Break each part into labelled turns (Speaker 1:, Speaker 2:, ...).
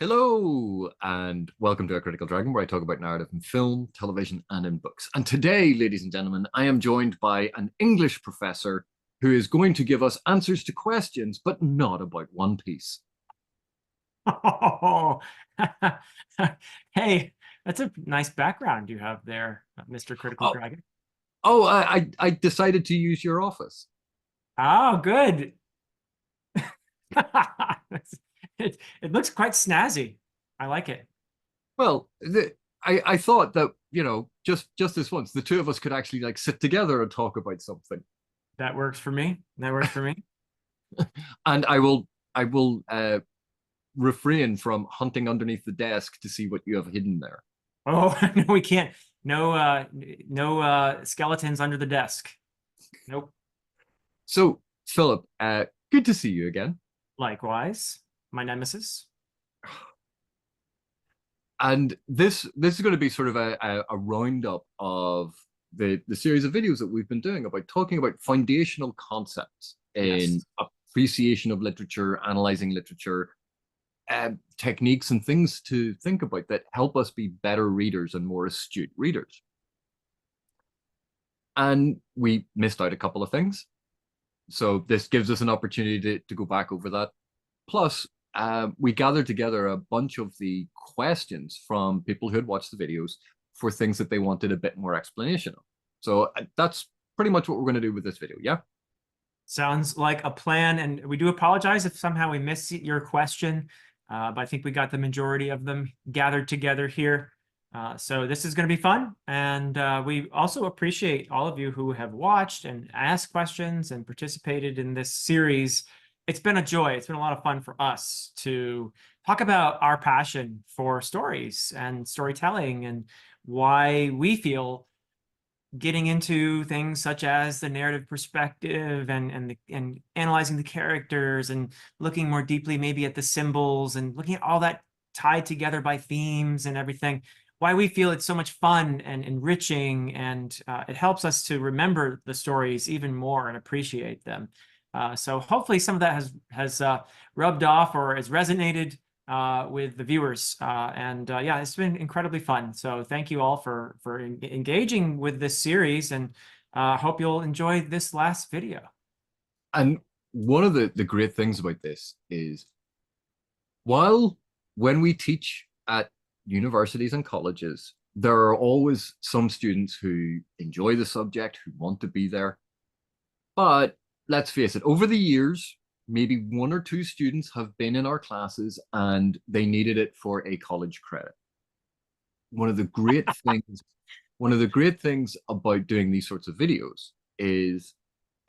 Speaker 1: Hello, and welcome to A Critical Dragon, where I talk about narrative in film, television, and in books. And today, ladies and gentlemen, I am joined by an English professor who is going to give us answers to questions, but not about One Piece.
Speaker 2: Oh, hey, that's a nice background you have there, Mr. Critical
Speaker 1: Oh,
Speaker 2: Dragon.
Speaker 1: I decided to use your office.
Speaker 2: Oh, good. It looks quite snazzy. I like it.
Speaker 1: Well, I thought that, just this once, the two of us could actually like sit together and talk about something.
Speaker 2: That works for me. That works for me.
Speaker 1: And I will refrain from hunting underneath the desk to see what you have hidden there.
Speaker 2: Oh, no, we can't. No skeletons under the desk. Nope.
Speaker 1: So, Philip, good to see you again.
Speaker 2: Likewise, my nemesis.
Speaker 1: And this is going to be sort of a roundup of the series of videos that we've been doing about talking about foundational concepts in
Speaker 2: Yes.
Speaker 1: appreciation of literature, analyzing literature, techniques and things to think about that help us be better readers and more astute readers. And we missed out a couple of things. So this gives us an opportunity to go back over that. Plus, we gathered together a bunch of the questions from people who had watched the videos for things that they wanted a bit more explanation of. So that's pretty much what we're going to do with this video. Yeah.
Speaker 2: Sounds like a plan. And we do apologize if somehow we missed your question, but I think we got the majority of them gathered together here. So this is going to be fun. And we also appreciate all of you who have watched and asked questions and participated in this series. It's been a joy. It's been a lot of fun for us to talk about our passion for stories and storytelling and why we feel getting into things such as the narrative perspective and analyzing the characters and looking more deeply maybe at the symbols and looking at all that tied together by themes and everything, why we feel it's so much fun and enriching, and it helps us to remember the stories even more and appreciate them. So hopefully some of that has rubbed off or has resonated with the viewers. And yeah, it's been incredibly fun. So thank you all for engaging with this series, and hope you'll enjoy this last video.
Speaker 1: And one of the great things about this is while when we teach at universities and colleges, there are always some students who enjoy the subject, who want to be there. But let's face it, over the years, maybe one or two students have been in our classes and they needed it for a college credit. One of the great things, one of the great things about doing these sorts of videos is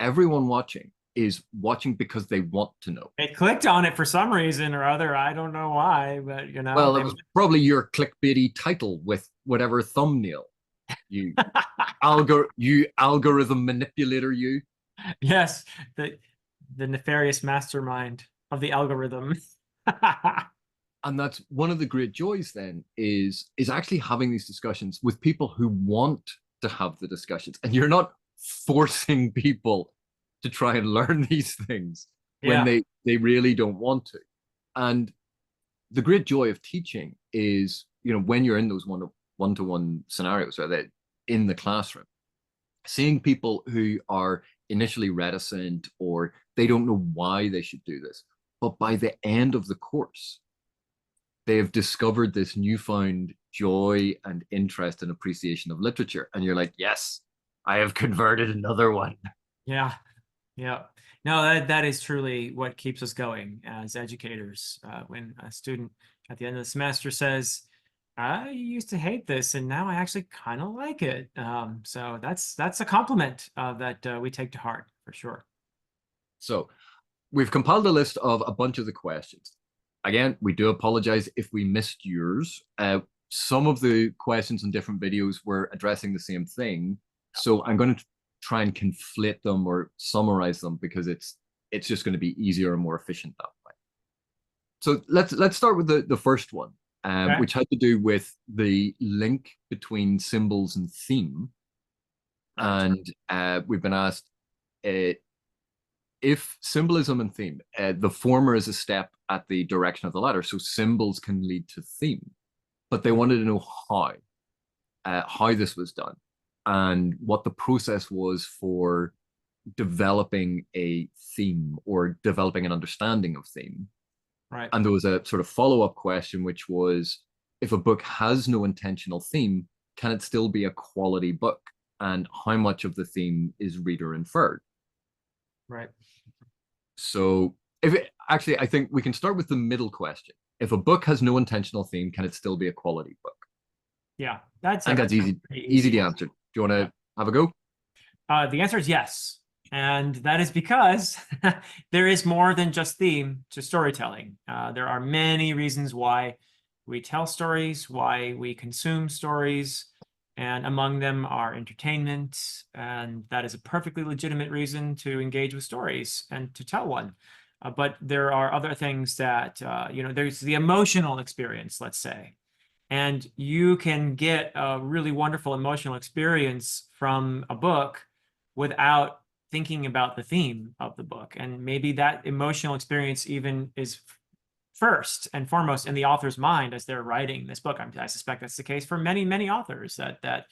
Speaker 1: everyone watching is watching because they want to know.
Speaker 2: They clicked on it for some reason or other. I don't know why, but
Speaker 1: Well, it
Speaker 2: they
Speaker 1: was probably your clickbaity title with whatever thumbnail. You you algorithm manipulator, you.
Speaker 2: yes, the the nefarious mastermind of the algorithm.
Speaker 1: And that's one of the great joys then is actually having these discussions with people who want to have the discussions, and you're not forcing people to try and learn these things when
Speaker 2: Yeah.
Speaker 1: they really don't want to. And the great joy of teaching is, when you're in those one-to-one scenarios, or that in the classroom, seeing people who are initially reticent or they don't know why they should do this, but by the end of the course they have discovered this newfound joy and interest and appreciation of literature, and you're like, yes, I have converted another one.
Speaker 2: Yeah. Yeah. No, that is truly what keeps us going as educators. When a student at the end of the semester says, I used to hate this and now I actually kind of like it. So that's a compliment that we take to heart for sure.
Speaker 1: So we've compiled a list of a bunch of the questions. Again, we do apologize if we missed yours. Some of the questions in different videos were addressing the same thing, so I'm going to try and conflate them or summarize them because it's just going to be easier and more efficient that way. So let's start with the first one,
Speaker 2: Okay.
Speaker 1: which had to do with the link between symbols and theme.
Speaker 2: Right.
Speaker 1: And we've been asked, uh, if symbolism and theme, the former is a step at the direction of the latter, so symbols can lead to theme, but they wanted to know how this was done, and what the process was for developing a theme or developing an understanding of theme.
Speaker 2: Right.
Speaker 1: And there was a sort of follow-up question, which was, if a book has no intentional theme, can it still be a quality book? And how much of the theme is reader inferred?
Speaker 2: Right.
Speaker 1: So actually, I think we can start with the middle question. If a book has no intentional theme, can it still be a quality book?
Speaker 2: Yeah, that's
Speaker 1: I think
Speaker 2: a
Speaker 1: that's easy,
Speaker 2: pretty
Speaker 1: easy
Speaker 2: easy
Speaker 1: to
Speaker 2: one.
Speaker 1: answer. Do you want
Speaker 2: Yeah.
Speaker 1: to have a go?
Speaker 2: The answer is yes. And that is because there is more than just theme to storytelling. There are many reasons why we tell stories, why we consume stories, and among them are entertainment. And that is a perfectly legitimate reason to engage with stories and to tell one. But there are other things that, there's the emotional experience, let's say. And you can get a really wonderful emotional experience from a book without thinking about the theme of the book. And maybe that emotional experience even is first and foremost in the author's mind as they're writing this book. I suspect that's the case for many, many authors, that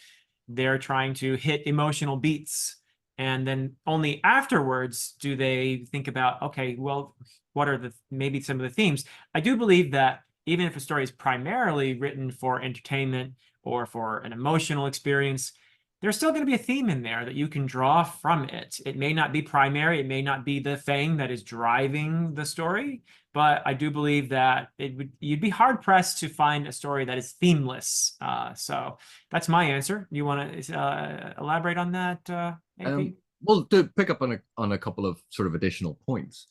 Speaker 2: they're trying to hit emotional beats. And then only afterwards do they think about, okay, well, what are maybe some of the themes? I do believe that even if a story is primarily written for entertainment or for an emotional experience, there's still going to be a theme in there that you can draw from it. It may not be primary, it may not be the thing that is driving the story, but I do believe that you'd be hard pressed to find a story that is themeless. So that's my answer. You want to elaborate on that, AP?
Speaker 1: Well, to pick up on a couple of sort of additional points,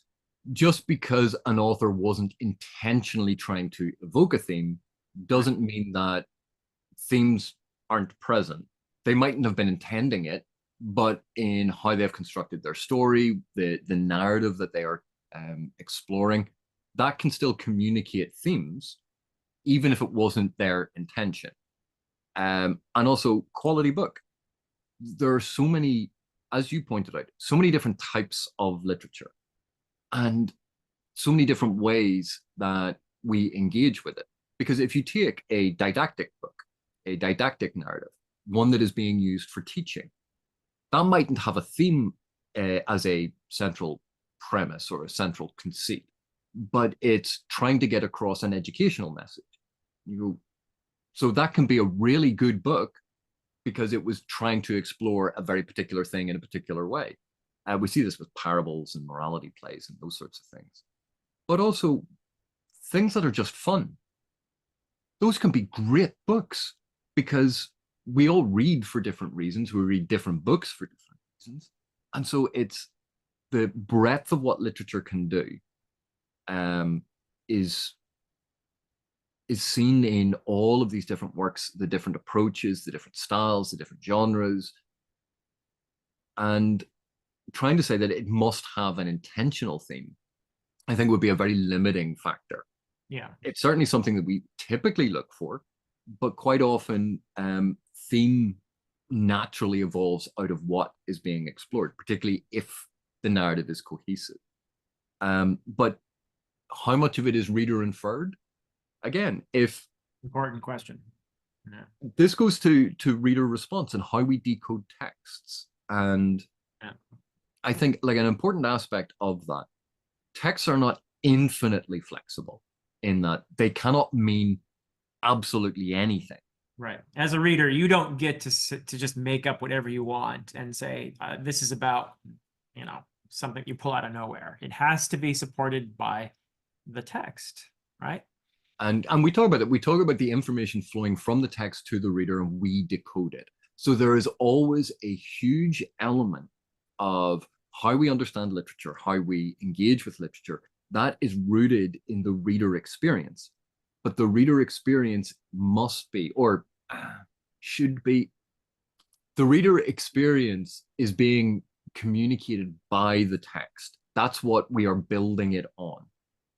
Speaker 1: just because an author wasn't intentionally trying to evoke a theme
Speaker 2: Right.
Speaker 1: doesn't mean that themes aren't present. They mightn't have been intending it, but in how they've constructed their story, the narrative that they are exploring, that can still communicate themes, even if it wasn't their intention. And also, quality book. There are so many, as you pointed out, so many different types of literature, and so many different ways that we engage with it. Because if you take a didactic book, a didactic narrative, one that is being used for teaching, that mightn't have a theme as a central premise or a central conceit, but it's trying to get across an educational message. You go, so that can be a really good book because it was trying to explore a very particular thing in a particular way. We see this with parables and morality plays and those sorts of things. But also things that are just fun. Those can be great books because we all read for different reasons. We read different books for different reasons. And so it's the breadth of what literature can do um, is is seen in all of these different works, the different approaches, the different styles, the different genres, and trying to say that it must have an intentional theme, I think would be a very limiting factor.
Speaker 2: Yeah.
Speaker 1: It's certainly something that we typically look for, but quite often theme naturally evolves out of what is being explored, particularly if the narrative is cohesive. But how much of it is reader inferred? Again, if
Speaker 2: Important question. Yeah.
Speaker 1: this goes to reader response and how we decode texts, and
Speaker 2: Yeah.
Speaker 1: I think like an important aspect of that, texts are not infinitely flexible in that they cannot mean absolutely anything.
Speaker 2: Right. As a reader, you don't get to just make up whatever you want and say, this is about, something you pull out of nowhere. It has to be supported by the text, right?
Speaker 1: And we talk about that. We talk about the information flowing from the text to the reader, and we decode it. So there is always a huge element of how we understand literature, how we engage with literature, that is rooted in the reader experience. But the reader experience must be, or should be, the reader experience is being communicated by the text. That's what we are building it on.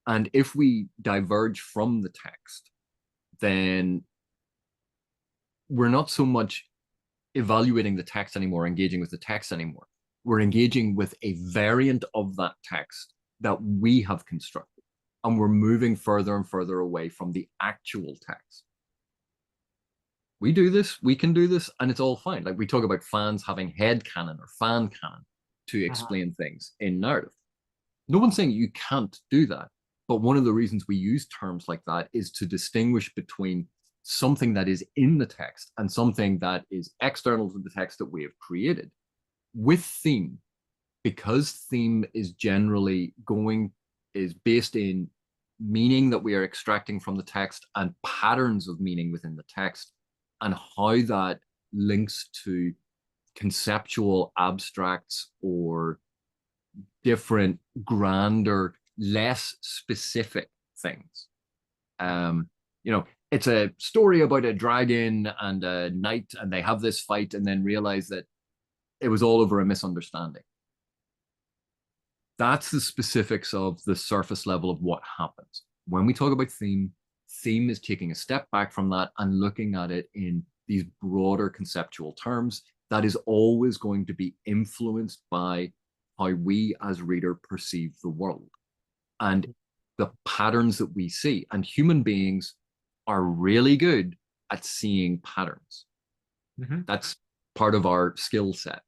Speaker 1: And if we diverge from the text, then we're not so much evaluating the text anymore, engaging with the text anymore. we're engaging with a variant of that text that we have constructed. And we're moving further and further away from the actual text. We do this, we can do this, and it's all fine. Like we talk about fans having head canon or fan canon to explain things in narrative. No one's saying you can't do that. But one of the reasons we use terms like that is to distinguish between something that is in the text and something that is external to the text that we have created. With theme, because theme is generally is based in meaning that we are extracting from the text and patterns of meaning within the text and how that links to conceptual abstracts or different, grander, less specific things. It's a story about a dragon and a knight, and they have this fight and then realize that it was all over a misunderstanding. That's the specifics of the surface level of what happens. When we talk about theme is taking a step back from that and looking at it in these broader conceptual terms that is always going to be influenced by how we as reader perceive the world and the patterns that we see. And human beings are really good at seeing patterns. That's part of our skill set.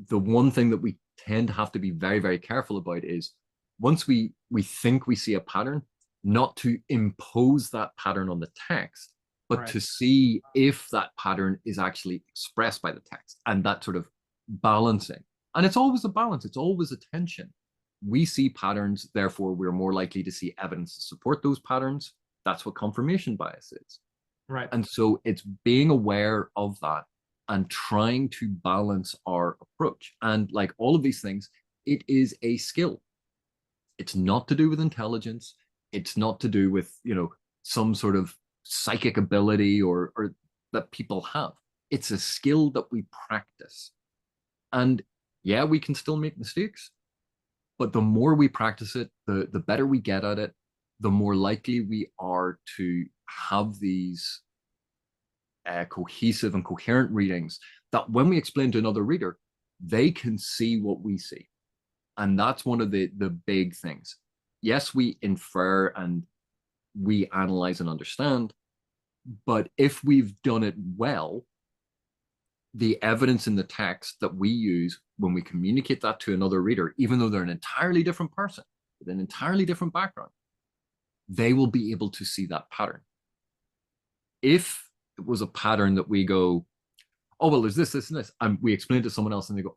Speaker 1: The one thing that we tend to have to be very, very careful about is once we think we see a pattern, not to impose that pattern on the text, but to see if that pattern is actually expressed by the text, and that sort of balancing. And it's always a balance, it's always a tension. We see patterns, therefore we're more likely to see evidence to support those patterns. That's what confirmation bias is.
Speaker 2: Right.
Speaker 1: And so it's being aware of that and trying to balance our approach. And like all of these things, it is a skill. It's not to do with intelligence. It's not to do with, some sort of psychic ability or that people have. It's a skill that we practice. And yeah, we can still make mistakes, but the more we practice it, the better we get at it, the more likely we are to have these cohesive and coherent readings that when we explain to another reader, they can see what we see. And that's one of the big things. Yes, we infer and we analyze and understand, but if we've done it well, the evidence in the text that we use when we communicate that to another reader, even though they're an entirely different person with an entirely different background, they will be able to see that pattern. If it was a pattern that we go, oh, well, there's this, and this, and we explain it to someone else and they go,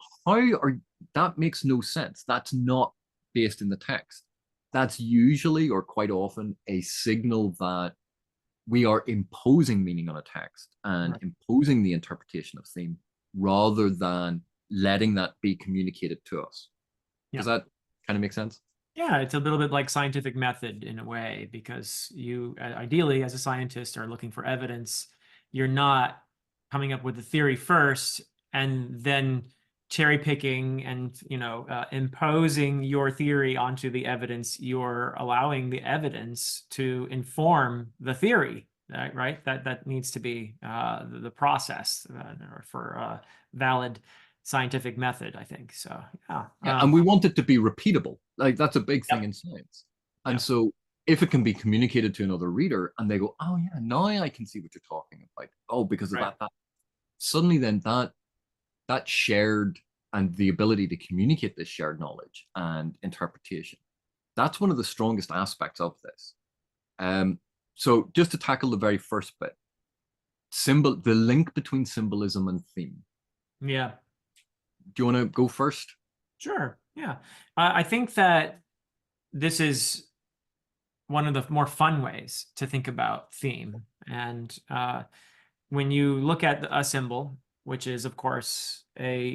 Speaker 1: that makes no sense. That's not based in the text. That's usually or quite often a signal that we are imposing meaning on a text and imposing the interpretation of theme rather than letting that be communicated to us. Does that kind of make sense?
Speaker 2: Yeah, it's a little bit like scientific method in a way, because you ideally as a scientist are looking for evidence. You're not coming up with a theory first and then cherry picking and imposing your theory onto the evidence. You're allowing the evidence to inform the theory, right? That needs to be the process for valid scientific method, I think. So
Speaker 1: yeah, and we want it to be repeatable. Like that's a big thing in science. And so if it can be communicated to another reader and they go, oh yeah, now I can see what you're talking about. Oh, because of that. Suddenly then that shared and the ability to communicate this shared knowledge and interpretation, that's one of the strongest aspects of this. So just to tackle the very first bit, the link between symbolism and theme.
Speaker 2: Yeah.
Speaker 1: Do you want to go first?
Speaker 2: Sure. Yeah. I think that this is one of the more fun ways to think about theme. And when you look at a symbol, which is, of course,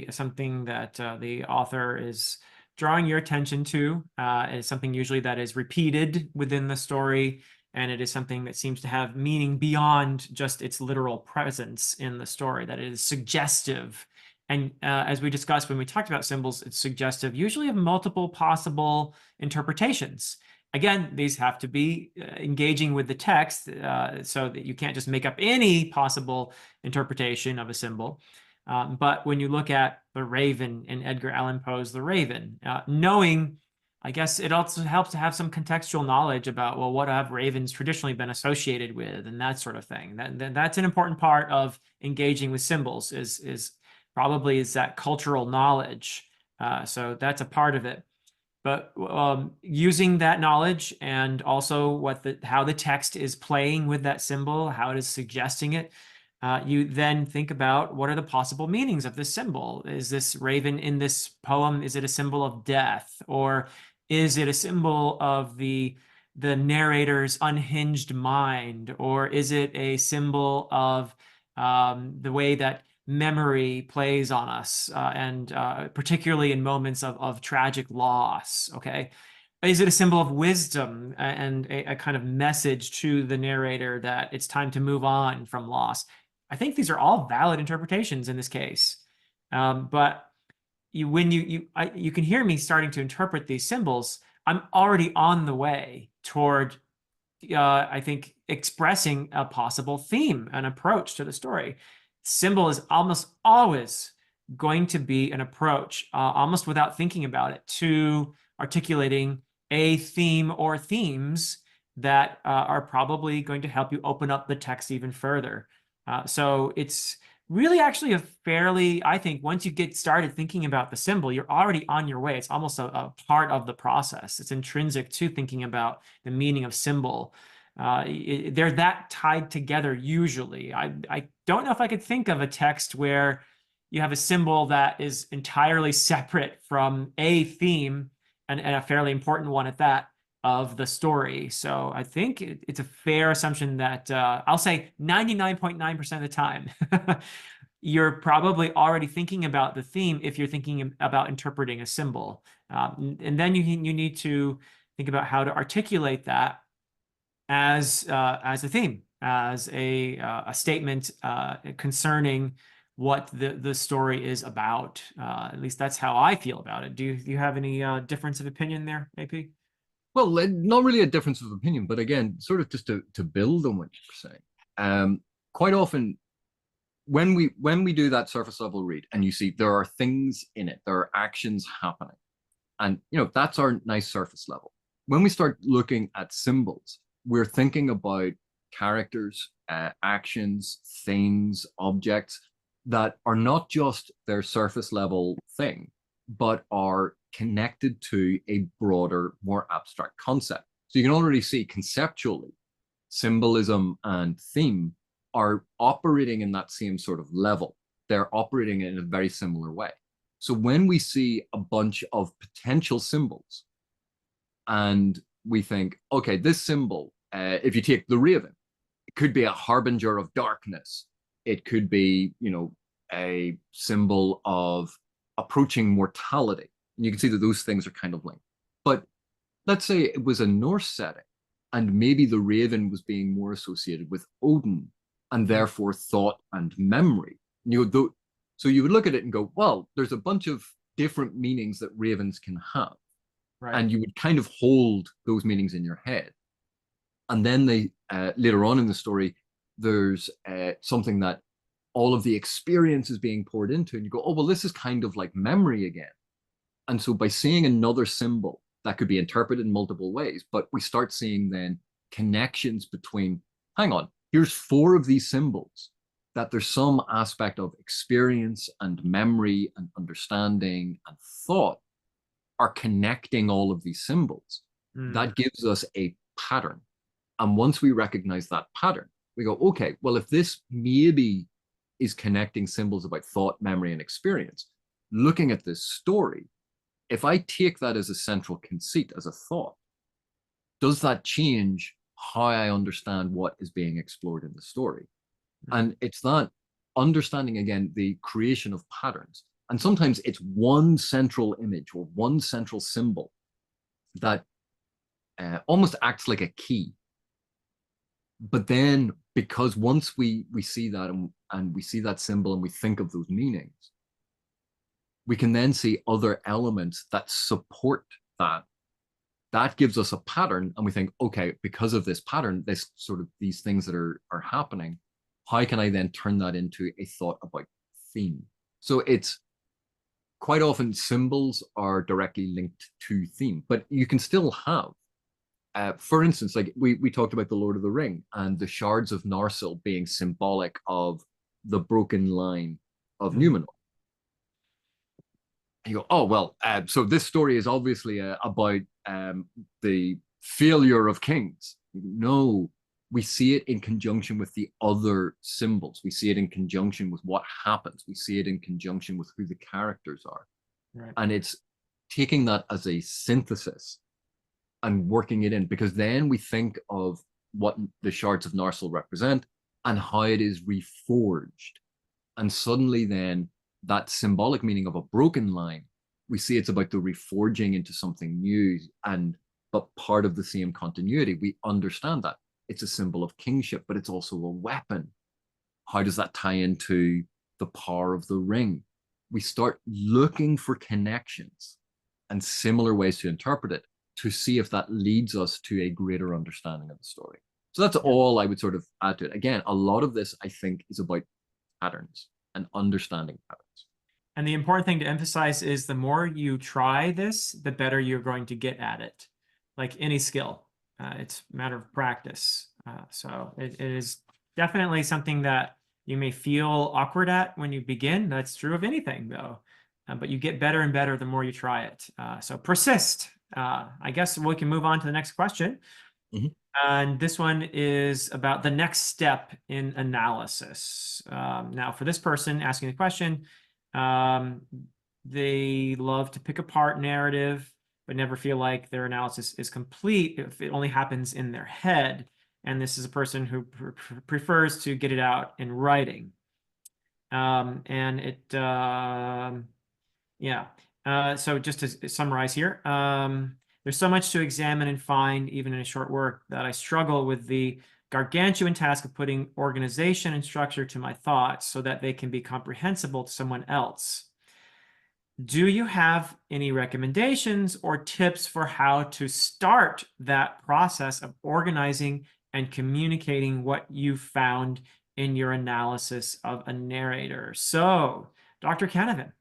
Speaker 2: something that the author is drawing your attention to, is something usually that is repeated within the story, and it is something that seems to have meaning beyond just its literal presence in the story, that it is suggestive. And as we discussed when we talked about symbols, it's suggestive, usually of multiple possible interpretations. Again, these have to be engaging with the text so that you can't just make up any possible interpretation of a symbol. But when you look at the Raven in Edgar Allan Poe's The Raven, knowing, I guess it also helps to have some contextual knowledge about, well, what have ravens traditionally been associated with and that sort of thing. That's an important part of engaging with symbols is probably is that cultural knowledge. So that's a part of it. But using that knowledge and also how the text is playing with that symbol, how it is suggesting it, you then think about what are the possible meanings of this symbol? Is this raven in this poem, is it a symbol of death? Or is it a symbol of the narrator's unhinged mind? Or is it a symbol of the way that memory plays on us, and particularly in moments of tragic loss? Okay. Is it a symbol of wisdom and a kind of message to the narrator that it's time to move on from loss? I think these are all valid interpretations in this case. But when you can hear me starting to interpret these symbols, I'm already on the way toward I think expressing a possible theme, an approach to the story. Symbol is almost always going to be an approach, almost without thinking about it, to articulating a theme or themes that are probably going to help you open up the text even further. So it's really actually a fairly, I think, once you get started thinking about the symbol, you're already on your way. It's almost a part of the process. It's intrinsic to thinking about the meaning of symbol. They're that tied together usually. I don't know if I could think of a text where you have a symbol that is entirely separate from a theme, and a fairly important one at that, of the story. So I think it's a fair assumption that I'll say 99.9% of the time, you're probably already thinking about the theme if you're thinking about interpreting a symbol. And then you need to think about how to articulate that as a theme, as a statement concerning what the story is about. At least that's how I feel about it. Do you have any difference of opinion there, AP?
Speaker 1: Well, not really a difference of opinion, but again, sort of just to build on what you're saying. Quite often, when we do that surface level read, and you see there are things in it, there are actions happening, and that's our nice surface level. When we start looking at symbols, we're thinking about characters, actions, things, objects that are not just their surface level thing, but are connected to a broader, more abstract concept. So you can already see conceptually, symbolism and theme are operating in that same sort of level. They're operating in a very similar way. So when we see a bunch of potential symbols and we think, okay, this symbol, if you take the raven, it could be a harbinger of darkness. It could be, a symbol of approaching mortality. And you can see that those things are kind of linked. But let's say it was a Norse setting, and maybe the raven was being more associated with Odin, and therefore thought and memory. So you would look at it and go, well, there's a bunch of different meanings that ravens can have.
Speaker 2: Right.
Speaker 1: And you would kind of hold those meanings in your head. And then later on in the story, there's something that all of the experience is being poured into, and you go, oh, well, this is kind of like memory again. And so by seeing another symbol that could be interpreted in multiple ways, but we start seeing then connections between, hang on, here's 4 of these symbols, that there's some aspect of experience and memory and understanding and thought are connecting all of these symbols. That gives us a pattern. And once we recognize that pattern, we go, okay, well, if this maybe is connecting symbols about thought, memory, and experience, looking at this story, if I take that as a central conceit, as a thought, does that change how I understand what is being explored in the story? And it's that understanding, again, the creation of patterns. And sometimes it's one central image or one central symbol that almost acts like a key. But then, because once we see that and we see that symbol and we think of those meanings, we can then see other elements that support that. That gives us a pattern, and we think, okay, because of this pattern, these things that are happening, how can I then turn that into a thought about theme? So it's quite often symbols are directly linked to theme, but you can still have, for instance, like we talked about the Lord of the Ring and the shards of Narsil being symbolic of the broken line of
Speaker 2: Mhm.
Speaker 1: Numenor. You go, oh well, so this story is obviously about the failure of kings. No, we see it in conjunction with the other symbols. We see it in conjunction with what happens. We see it in conjunction with who the characters are,
Speaker 2: Right.
Speaker 1: and it's taking that as a synthesis and working it in, because then we think of what the shards of Narsil represent and how it is reforged, and suddenly then that symbolic meaning of a broken line, we see it's about the reforging into something new, and but part of the same continuity. We understand that it's a symbol of kingship, but it's also a weapon. How does that tie into the power of the ring? We start looking for connections and similar ways to interpret it to see if that leads us to a greater understanding of the story. So that's
Speaker 2: Yeah.
Speaker 1: all I would sort of add to it. Again, a lot of this I think is about patterns and understanding patterns.
Speaker 2: And the important thing to emphasize is the more you try this, the better you're going to get at it. Like any skill, it's a matter of practice. So it is definitely something that you may feel awkward at when you begin. That's true of anything, though. But you get better and better the more you try it. So persist. I guess we can move on to the next question.
Speaker 1: Mhm.
Speaker 2: And this one is about the next step in analysis. Now, for this person asking the question, um, they love to pick apart narrative, but never feel like their analysis is complete if it only happens in their head. And this is a person who prefers to get it out in writing. And it, yeah. So just to summarize here, there's so much to examine and find, even in a short work, that I struggle with the gargantuan task of putting organization and structure to my thoughts so that they can be comprehensible to someone else. Do you have any recommendations or tips for how to start that process of organizing and communicating what you found in your analysis of a narrator? So, Dr. Canavan,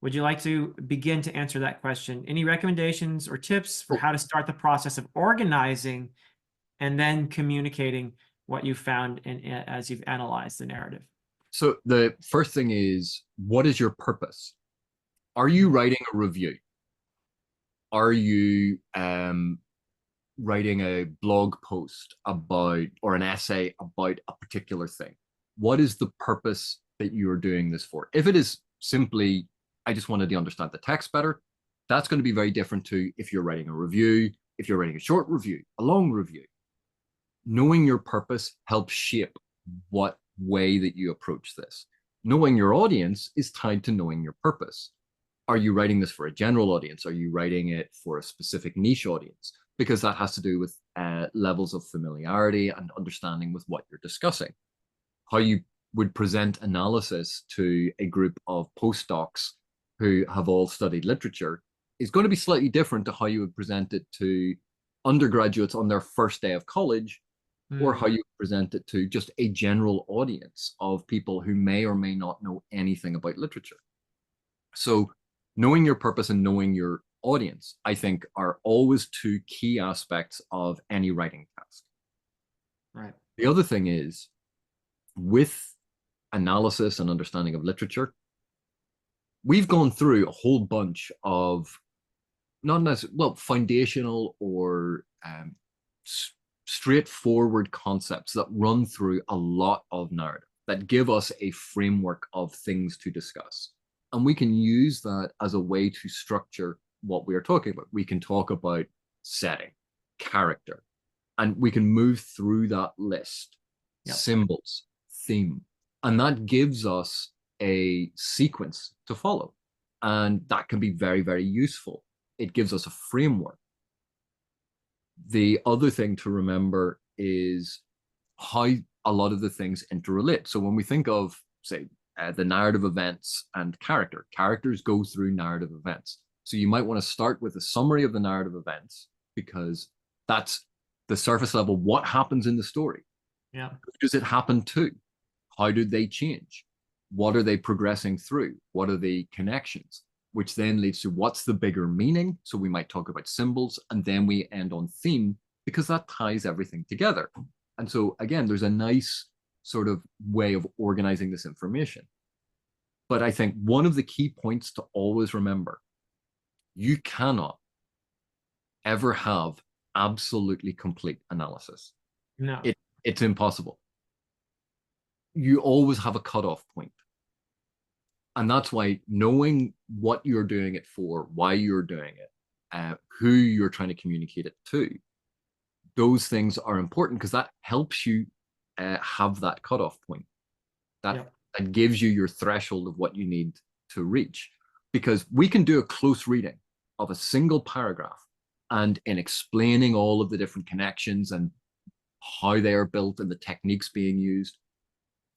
Speaker 2: would you like to begin to answer that question? Any recommendations or tips for
Speaker 1: Well,
Speaker 2: how to start the process of organizing and then communicating what you found as you've analyzed the narrative?
Speaker 1: so the first thing is, what is your purpose? Are you writing a review? Are you writing a blog post about or an essay about a particular thing? What is the purpose that you are doing this for? If it is simply, I just wanted to understand the text better, that's going to be very different to if you're writing a review, if you're writing a short review, a long review. Knowing your purpose helps shape what way that you approach this. Knowing your audience is tied to knowing your purpose. Are you writing this for a general audience? Are you writing it for a specific niche audience? Because that has to do with levels of familiarity and understanding with what you're discussing. How you would present analysis to a group of postdocs who have all studied literature is going to be slightly different to how you would present it to undergraduates on their first day of college, or how you present it to just a general audience of people who may or may not know anything about literature. So knowing your purpose and knowing your audience, I think, are always two key aspects of any writing task.
Speaker 2: Right.
Speaker 1: The other thing is, with analysis and understanding of literature, we've gone through a whole bunch of not necessarily, well, foundational or straightforward concepts that run through a lot of narrative that give us a framework of things to discuss. And we can use that as a way to structure what we are talking about. We can talk about setting, character, and we can move through that list,
Speaker 2: Yep.
Speaker 1: symbols, theme, and that gives us a sequence to follow. And that can be very, very useful. It gives us a framework. The other thing to remember is how a lot of the things interrelate. So when we think of, say, the narrative events and characters go through narrative events. So you might want to start with a summary of the narrative events because that's the surface level. What happens in the story?
Speaker 2: Yeah.
Speaker 1: Who does it happen to? How did they change? What are they progressing through? What are the connections? Which then leads to what's the bigger meaning? So we might talk about symbols, and then we end on theme, because that ties everything together. And so again, there's a nice sort of way of organizing this information. But I think one of the key points to always remember, you cannot ever have absolutely complete analysis.
Speaker 2: No.
Speaker 1: It's impossible. You always have a cutoff point. And that's why knowing what you're doing it for, why you're doing it, who you're trying to communicate it to, those things are important, because that helps you have that cutoff point. That,
Speaker 2: Yeah.
Speaker 1: that gives you your threshold of what you need to reach. Because we can do a close reading of a single paragraph, and in explaining all of the different connections and how they are built and the techniques being used,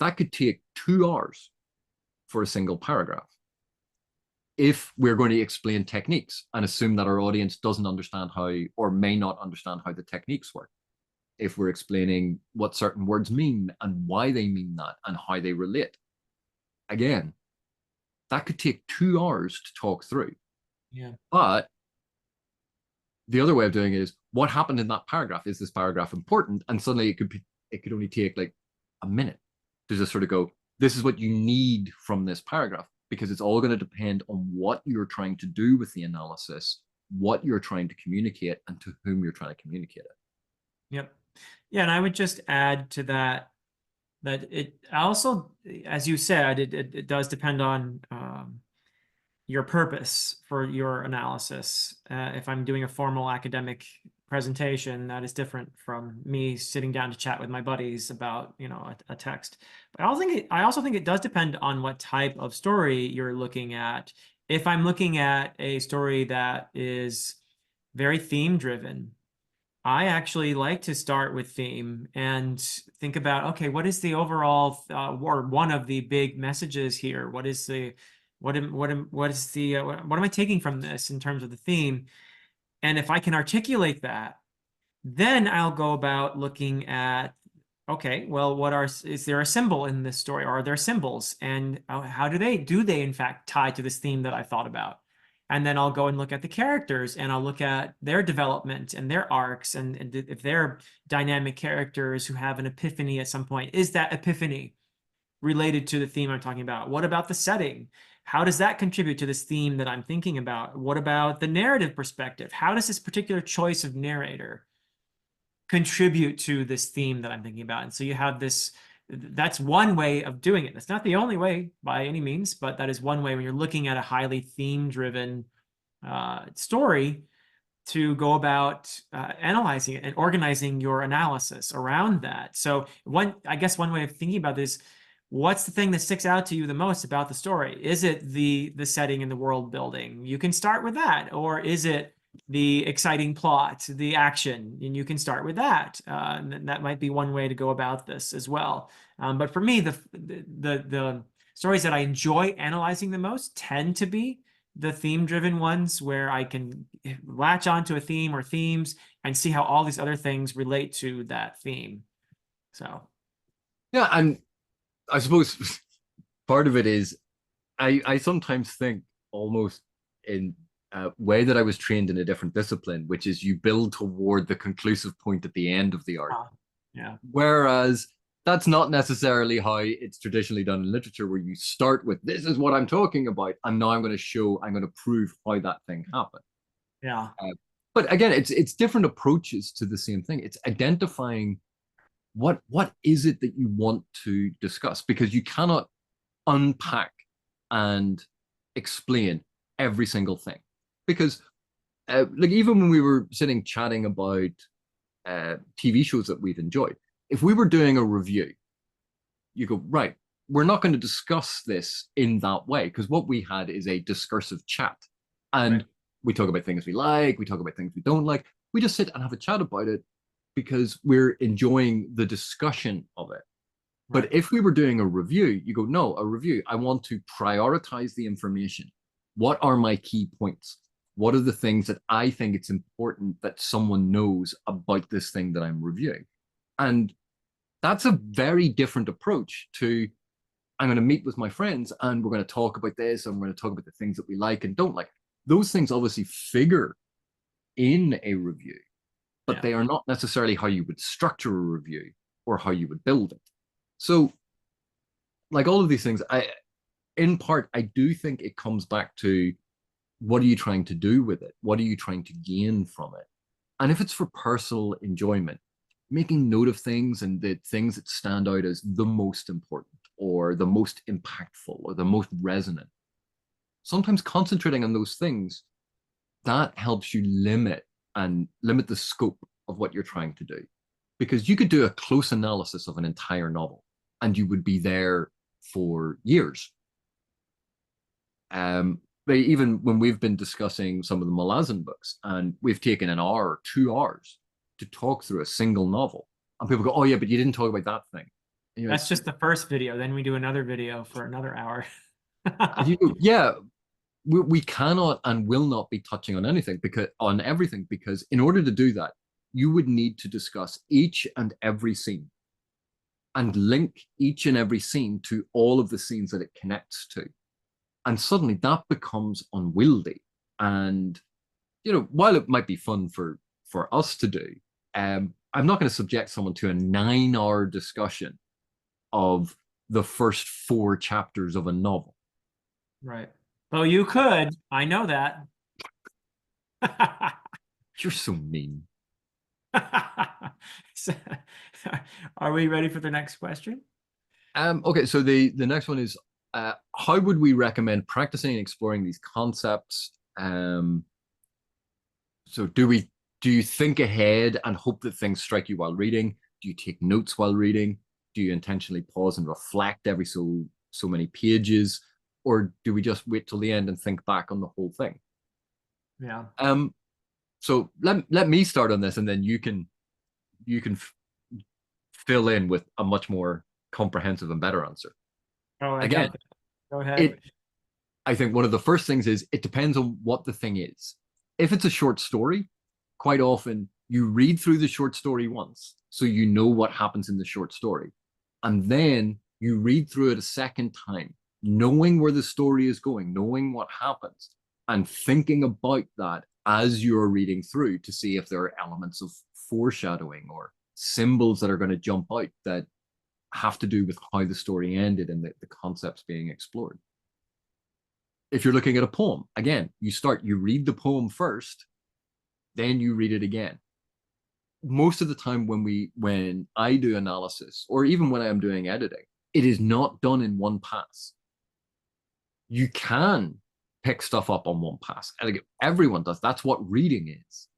Speaker 1: that could take 2 hours for a single paragraph. If we're going to explain techniques and assume that our audience doesn't understand how, or may not understand how the techniques work, if we're explaining what certain words mean and why they mean that and how they relate, again, that could take 2 hours to talk through.
Speaker 2: Yeah.
Speaker 1: But the other way of doing it is, what happened in that paragraph? Is this paragraph important? And suddenly it could only take like a minute to just sort of go, this is what you need from this paragraph, because it's all going to depend on what you're trying to do with the analysis, what you're trying to communicate, and to whom you're trying to communicate it.
Speaker 2: Yep. Yeah, and I would just add to that it also, as you said, it does depend on your purpose for your analysis. If I'm doing a formal academic presentation, that is different from me sitting down to chat with my buddies about, a text. But I also think it does depend on what type of story you're looking at. If I'm looking at a story that is very theme driven, I actually like to start with theme and think about, okay, what is the overall, or one of the big messages here? What is the, what am I taking from this in terms of the theme? And if I can articulate that, then I'll go about looking at, okay, well, is there a symbol in this story? Or are there symbols? And how do they in fact tie to this theme that I thought about? And then I'll go and look at the characters, and I'll look at their development and their arcs, and if they're dynamic characters who have an epiphany at some point, is that epiphany related to the theme I'm talking about? What about the setting? How does that contribute to this theme that I'm thinking about? What about the narrative perspective? How does this particular choice of narrator contribute to this theme that I'm thinking about? And so you have this, that's one way of doing it. That's not the only way by any means, but that is one way when you're looking at a highly theme-driven story to go about analyzing it and organizing your analysis around that. So I guess one way of thinking about this, what's the thing that sticks out to you the most about the story? Is it the setting and the world building? You can start with that. Or is it the exciting plot, the action, and you can start with that. And that might be one way to go about this as well. But for me, the stories that I enjoy analyzing the most tend to be the theme-driven ones, where I can latch onto a theme or themes and see how all these other things relate to that theme. So
Speaker 1: Yeah, and I suppose part of it is, I sometimes think almost in a way that I was trained in a different discipline, which is you build toward the conclusive point at the end of the arc.
Speaker 2: yeah.
Speaker 1: Whereas that's not necessarily how it's traditionally done in literature, where you start with, this is what I'm talking about, and now I'm going to prove how that thing happened.
Speaker 2: Yeah.
Speaker 1: But again, it's different approaches to the same thing. It's identifying what is it that you want to discuss, because you cannot unpack and explain every single thing. Because like, even when we were sitting chatting about TV shows that we've enjoyed, if we were doing a review, you go, right, we're not going to discuss this in that way, because what we had is a discursive chat. And
Speaker 2: Right.
Speaker 1: we talk about things we like, we talk about things we don't like. We just sit and have a chat about it because we're enjoying the discussion of it. But
Speaker 2: Right.
Speaker 1: if we were doing a review, you go, no, a review, I want to prioritize the information. What are my key points? What are the things that I think it's important that someone knows about this thing that I'm reviewing? And that's a very different approach to I'm going to meet with my friends and we're going to talk about this and we're going to talk about the things that we like and don't like. Those things obviously figure in a review, but
Speaker 2: Yeah.
Speaker 1: they are not necessarily how you would structure a review or how you would build it. So, like all of these things, in part, I do think it comes back to what are you trying to do with it? What are you trying to gain from it? And if it's for personal enjoyment, making note of things and the things that stand out as the most important or the most impactful or the most resonant, sometimes concentrating on those things, that helps you limit the scope of what you're trying to do. Because you could do a close analysis of an entire novel and you would be there for years. But even when we've been discussing some of the Malazan books and we've taken an hour or 2 hours to talk through a single novel, and people go, "Oh yeah, but you didn't talk about that thing." And you're like,
Speaker 2: That's just the first video. Then we do another video for another hour.
Speaker 1: and you go, "Yeah, we cannot and will not be touching on anything because on everything because in order to do that, you would need to discuss each and every scene and link each and every scene to all of the scenes that it connects to." And suddenly that becomes unwieldy. And while it might be fun for us to do, I'm not going to subject someone to a 9 hour discussion of the first 4 chapters of a novel.
Speaker 2: Right. Well, you could. I know that.
Speaker 1: You're so mean.
Speaker 2: So, are we ready for the next question?
Speaker 1: Okay, so the next one is how would we recommend practicing and exploring these concepts? So do you think ahead and hope that things strike you while reading? Do you take notes while reading? Do you intentionally pause and reflect every so many pages? Or do we just wait till the end and think back on the whole thing?
Speaker 2: Yeah.
Speaker 1: So let me start on this, and then you can fill in with a much more comprehensive and better answer.
Speaker 2: Oh, I
Speaker 1: Again,
Speaker 2: doubt that. Go ahead.
Speaker 1: it I think one of the first things is it depends on what the thing is. If it's a short story, quite often you read through the short story once, so you know what happens in the short story. And then you read through it a second time, knowing where the story is going, knowing what happens, and thinking about that as you're reading through to see if there are elements of foreshadowing or symbols that are going to jump out that have to do with how the story ended and the concepts being explored. If you're looking at a poem, again, you read the poem first, then you read it again. Most of the time when I do analysis, or even when I am doing editing, it is not done in one pass. You can pick stuff up on one pass. Everyone does. That's what reading is.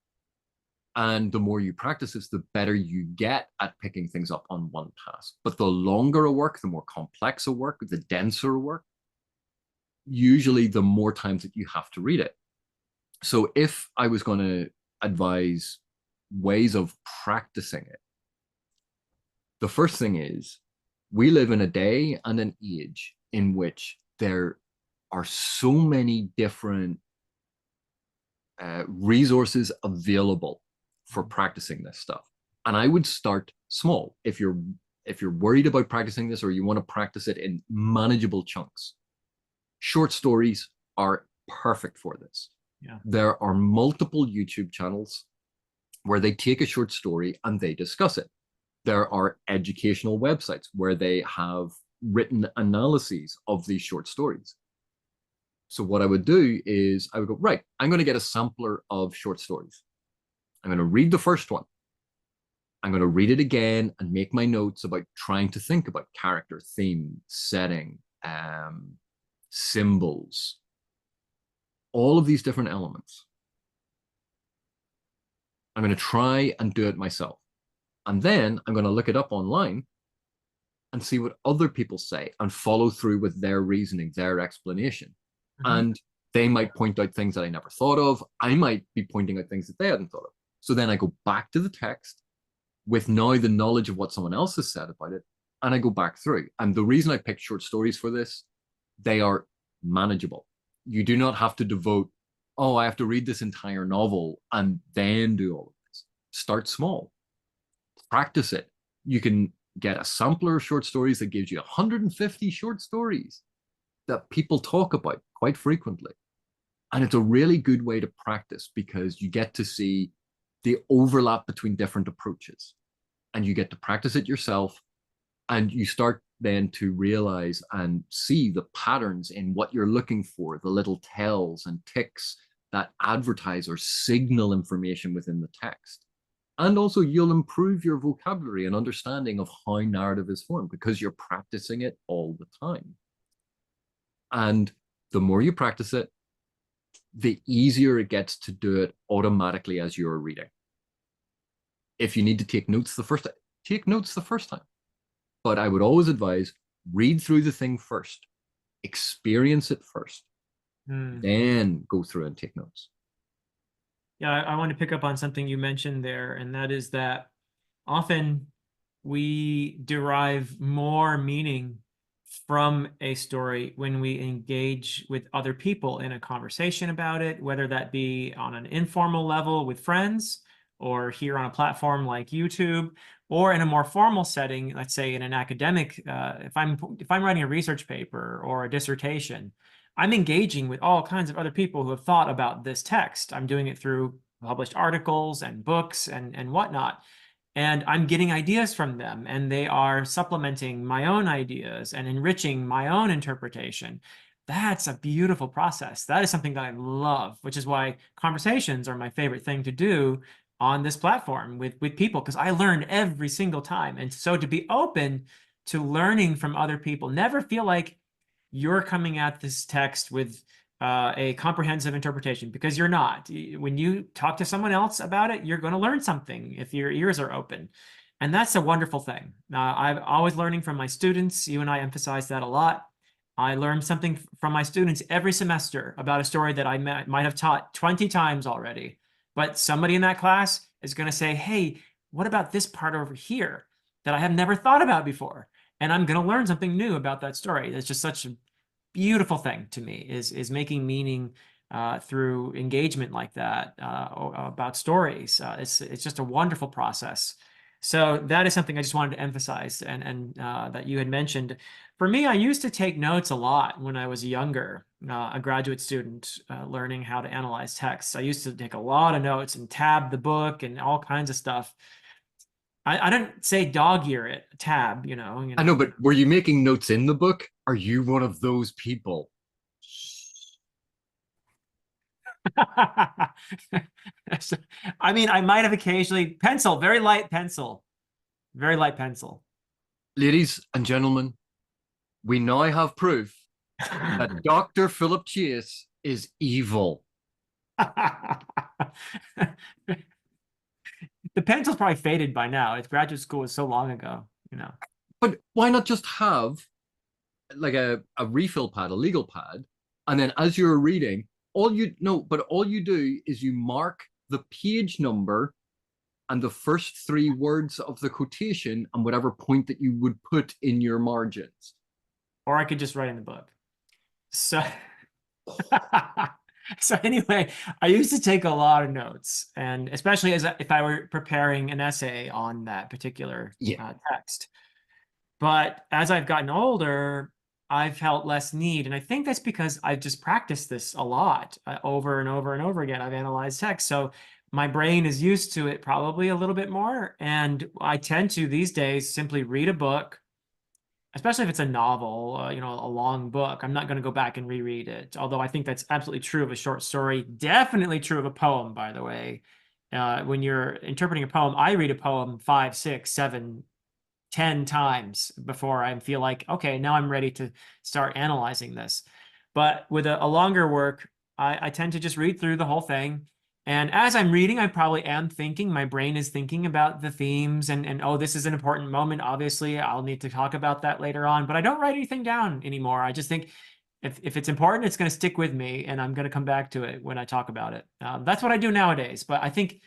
Speaker 1: And the more you practice this, the better you get at picking things up on one pass. But the longer a work, the more complex a work, the denser a work, usually the more times that you have to read it. So if I was going to advise ways of practicing it, the first thing is we live in a day and an age in which there are so many different resources available for practicing this stuff. And I would start small if you're worried about practicing this or you want to practice it in manageable chunks. Short stories are perfect for this.
Speaker 2: Yeah.
Speaker 1: There are multiple YouTube channels where they take a short story and they discuss it. There are educational websites where they have written analyses of these short stories. So what I would do is I would go, right, I'm going to get a sampler of short stories. I'm going to read the first one. I'm going to read it again and make my notes about trying to think about character, theme, setting, symbols, all of these different elements. I'm going to try and do it myself. And then I'm going to look it up online and see what other people say and follow through with their reasoning, their explanation. Mm-hmm. And they might point out things that I never thought of. I might be pointing out things that they hadn't thought of. So then I go back to the text with now the knowledge of what someone else has said about it, and I go back through. And the reason I picked short stories for this, they are manageable. You do not have to devote, oh, I have to read this entire novel and then do all of this. Start small. Practice it. You can get a sampler of short stories that gives you 150 short stories that people talk about quite frequently. And it's a really good way to practice because you get to see the overlap between different approaches and you get to practice it yourself. And you start then to realize and see the patterns in what you're looking for, the little tells and ticks that advertise or signal information within the text. And also, you'll improve your vocabulary and understanding of how narrative is formed because you're practicing it all the time. And the more you practice it, the easier it gets to do it automatically as you're reading. If you need to take notes the first time, take notes the first time. But I would always advise read through the thing first, experience it first, then go through and take notes.
Speaker 2: Yeah, I want to pick up on something you mentioned there, and that is that often we derive more meaning from a story when we engage with other people in a conversation about it, whether that be on an informal level with friends or here on a platform like YouTube, or in a more formal setting, let's say in an academic, if I'm writing a research paper or a dissertation, I'm engaging with all kinds of other people who have thought about this text. I'm doing it through published articles and books and whatnot. And I'm getting ideas from them, and they are supplementing my own ideas and enriching my own interpretation. That's a beautiful process. That is something that I love, which is why conversations are my favorite thing to do on this platform with people, because I learn every single time. And so to be open to learning from other people, never feel like you're coming at this text with a comprehensive interpretation, because you're not. When you talk to someone else about it, you're going to learn something if your ears are open. And that's a wonderful thing. I'm always learning from my students. You and I emphasize that a lot. I learn something from my students every semester about a story that I might have taught 20 times already. But somebody in that class is going to say, hey, what about this part over here that I have never thought about before? And I'm going to learn something new about that story. It's just such a beautiful thing to me, is making meaning through engagement like that about stories. It's just a wonderful process. So that is something I just wanted to emphasize, and that you had mentioned. For me, I used to take notes a lot when I was younger, a graduate student learning how to analyze texts. I used to take a lot of notes and tab the book and all kinds of stuff. I don't say dog ear it, tab,
Speaker 1: I know, but were you making notes in the book? Are you one of those people?
Speaker 2: I mean, I might have occasionally pencil, very light pencil, very light pencil.
Speaker 1: Ladies and gentlemen, we now have proof that Dr. Philip Chase is evil.
Speaker 2: The pencil's probably faded by now. It's graduate school was so long ago.
Speaker 1: But why not just have like a refill pad, a legal pad, and then as you're reading, all you do is you mark the page number and the first three words of the quotation and whatever point that you would put in your margins.
Speaker 2: Or I could just write in the book. So, so anyway, I used to take a lot of notes, and especially if I were preparing an essay on that particular text. But as I've gotten older, I've felt less need. And I think that's because I've just practiced this a lot over and over and over again. I've analyzed text. So my brain is used to it probably a little bit more. And I tend to these days simply read a book, especially if it's a novel, a long book. I'm not going to go back and reread it. Although I think that's absolutely true of a short story. Definitely true of a poem, by the way. When you're interpreting a poem, I read a poem 5, 6, 7, 10 times before I feel like, okay, now I'm ready to start analyzing this. But with a longer work, I tend to just read through the whole thing. And as I'm reading, I probably am thinking, my brain is thinking about the themes and oh, this is an important moment. Obviously, I'll need to talk about that later on, but I don't write anything down anymore. I just think if it's important, it's going to stick with me and I'm going to come back to it when I talk about it. That's what I do nowadays. But I think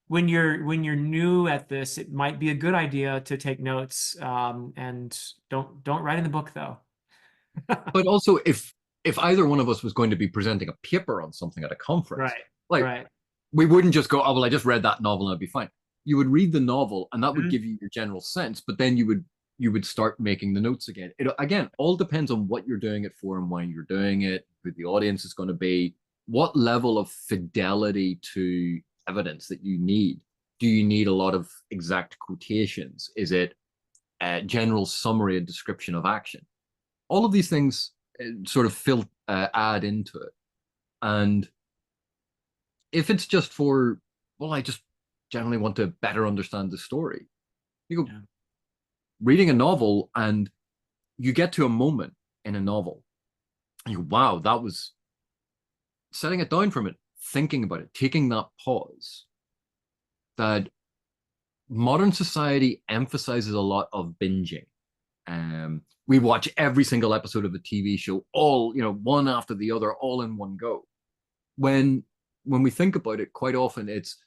Speaker 2: when you're new at this, it might be a good idea to take notes, and don't write in the book though.
Speaker 1: But also, if either one of us was going to be presenting a paper on something at a conference,
Speaker 2: Right.
Speaker 1: We wouldn't just go, oh well, I just read that novel and I'd be fine. You would read the novel and that would give you your general sense, but then you would you would start making the notes again. It again all depends on what you're doing it for and why you're doing it, who the audience is going to be, what level of fidelity to evidence that you need. Do you need a lot of exact quotations? Is it a general summary and description of action? All of these things sort of add into it. And if it's just for, well, I just generally want to better understand the story, you go,
Speaker 2: Yeah.
Speaker 1: reading a novel and you get to a moment in a novel and you go, wow, that was setting it down from it, thinking about it, taking that pause. That modern society emphasizes a lot of binging. We watch every single episode of a TV show, all, one after the other, all in one go. When we think about it, quite often it's,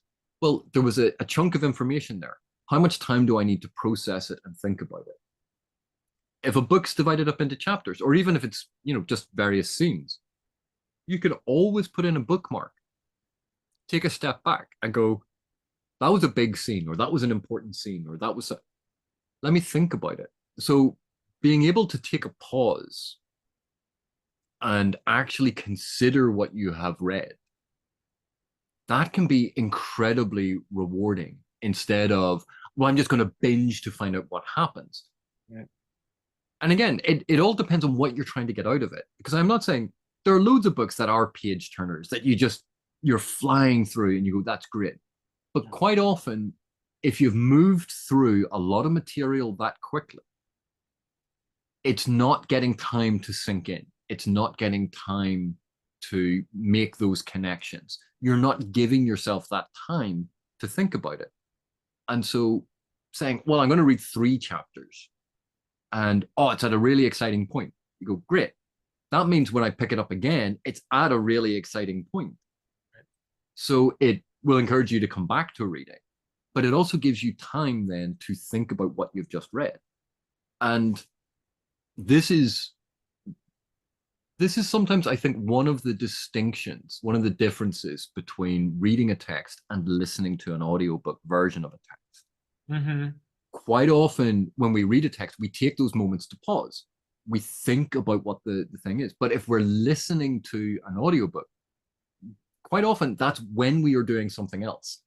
Speaker 1: well, there was a chunk of information there. How much time do I need to process it and think about it? If a book's divided up into chapters, or even if it's, just various scenes, you could always put in a bookmark, take a step back and go, that was a big scene, or that was an important scene, or that was let me think about it. So being able to take a pause and actually consider what you have read, that can be incredibly rewarding instead of, well, I'm just going to binge to find out what happens.
Speaker 2: Right.
Speaker 1: And again, it all depends on what you're trying to get out of it. Because I'm not saying there are loads of books that are page turners that you're flying through and you go, that's great. But quite often, if you've moved through a lot of material that quickly, it's not getting time to sink in. It's not getting time to make those connections. You're not giving yourself that time to think about it. And so saying, well, I'm going to read 3 chapters and, oh, it's at a really exciting point. You go, great. That means when I pick it up again, it's at a really exciting point. So it will encourage you to come back to reading, but it also gives you time then to think about what you've just read. And this is sometimes, I think, one of the distinctions, one of the differences between reading a text and listening to an audiobook version of a text.
Speaker 2: Mm-hmm.
Speaker 1: Quite often when we read a text, we take those moments to pause. We think about what the thing is. But if we're listening to an audiobook, quite often that's when we are doing something else.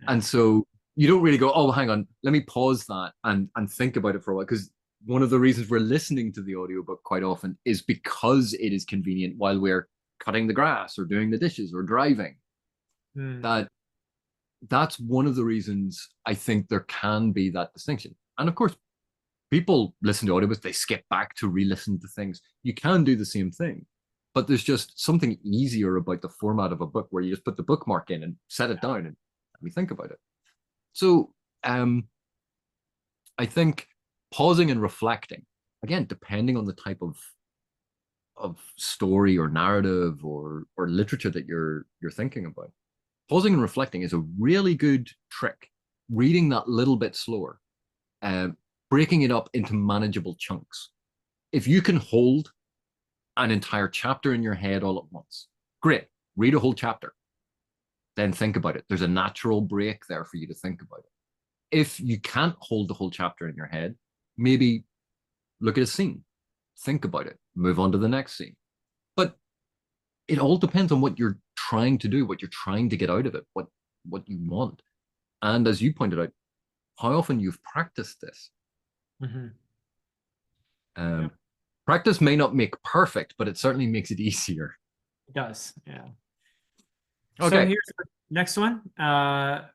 Speaker 1: Yeah. And so you don't really go, oh, hang on, let me pause that and think about it for a while. Because one of the reasons we're listening to the audiobook quite often is because it is convenient while we're cutting the grass or doing the dishes or driving. That's one of the reasons I think there can be that distinction. And of course, people listen to audiobooks, they skip back to re-listen to things. You can do the same thing, but there's just something easier about the format of a book where you just put the bookmark in and set it down and let me think about it. So I think pausing and reflecting, again, depending on the type of story or narrative or literature that you're thinking about, pausing and reflecting is a really good trick. Reading that little bit slower, breaking it up into manageable chunks. If you can hold an entire chapter in your head all at once, great. Read a whole chapter, then think about it. There's a natural break there for you to think about it. If you can't hold the whole chapter in your head, maybe look at a scene, think about it, move on to the next scene. But it all depends on what you're trying to do, what you're trying to get out of it, what you want. And as you pointed out, how often you've practiced this.
Speaker 2: Mm-hmm.
Speaker 1: Practice may not make perfect, but it certainly makes it easier.
Speaker 2: It does, yeah.
Speaker 1: Okay.
Speaker 2: So here's the next one.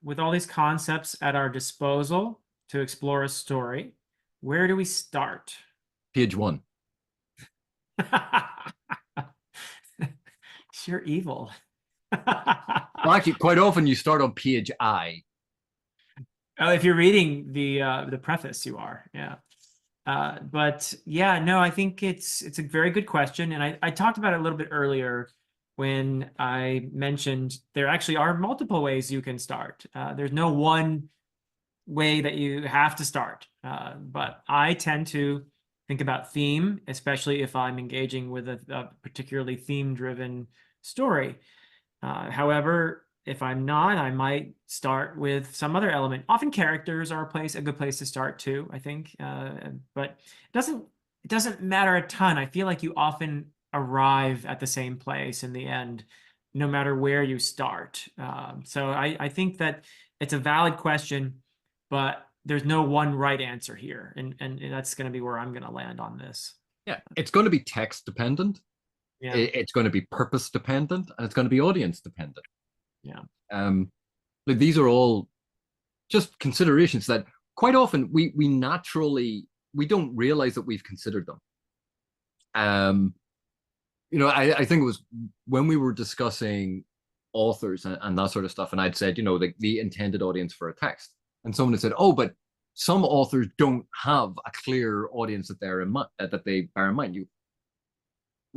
Speaker 2: With all these concepts at our disposal to explore a story, where do we start?
Speaker 1: Page 1.
Speaker 2: You're evil.
Speaker 1: Well, actually, quite often you start on page I.
Speaker 2: Oh, if you're reading the preface, you are, yeah. But yeah, no, I think it's a very good question, and I talked about it a little bit earlier when I mentioned there actually are multiple ways you can start. There's no one way that you have to start, but I tend to think about theme, especially if I'm engaging with a particularly theme-driven story. However, if I'm not, I might start with some other element. Often characters are a good place to start too, I think. But it doesn't matter a ton. I feel like you often arrive at the same place in the end, no matter where you start. So I think that it's a valid question, but there's no one right answer here, and that's going to be where I'm going to land on this.
Speaker 1: Yeah, it's going to be text dependent.
Speaker 2: Yeah,
Speaker 1: It's going to be purpose dependent, and it's going to be audience dependent.
Speaker 2: yeah.
Speaker 1: Um, like these are all just considerations that quite often we naturally we don't realize that we've considered them. Um, I think it was when we were discussing authors and that sort of stuff, and I'd said, the intended audience for a text, and someone had said, "Oh, but some authors don't have a clear audience that they're in mind, that they bear in mind."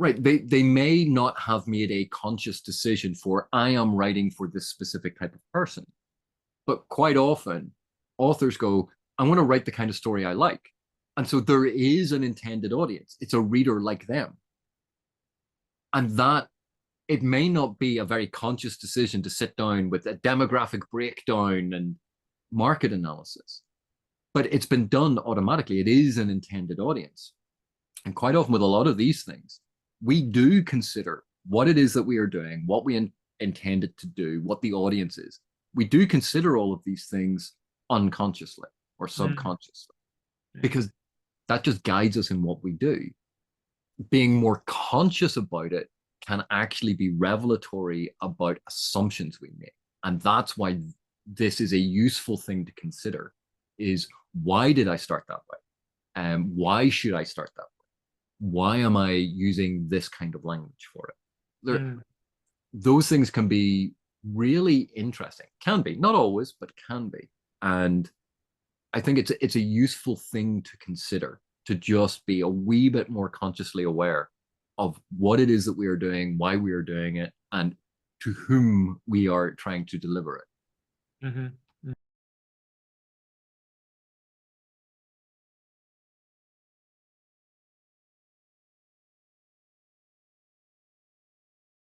Speaker 1: Right, they may not have made a conscious decision for I am writing for this specific type of person, but quite often authors go, I want to write the kind of story I like, and so there is an intended audience. It's a reader like them, and that it may not be a very conscious decision to sit down with a demographic breakdown and market analysis, but it's been done automatically. It is an intended audience. And quite often with a lot of these things, we do consider what it is that we are doing, what we intended to do, what the audience is. We do consider all of these things unconsciously or subconsciously because that just guides us in what we do. Being more conscious about it can actually be revelatory about assumptions we make. And that's why this is a useful thing to consider is why did I start that way? And why should I start that way? Why am I using this kind of language for it? Those things can be really interesting. Can be, not always, but can be. And I think it's a useful thing to consider to just be a wee bit more consciously aware of what it is that we are doing, why we are doing it, and to whom we are trying to deliver it.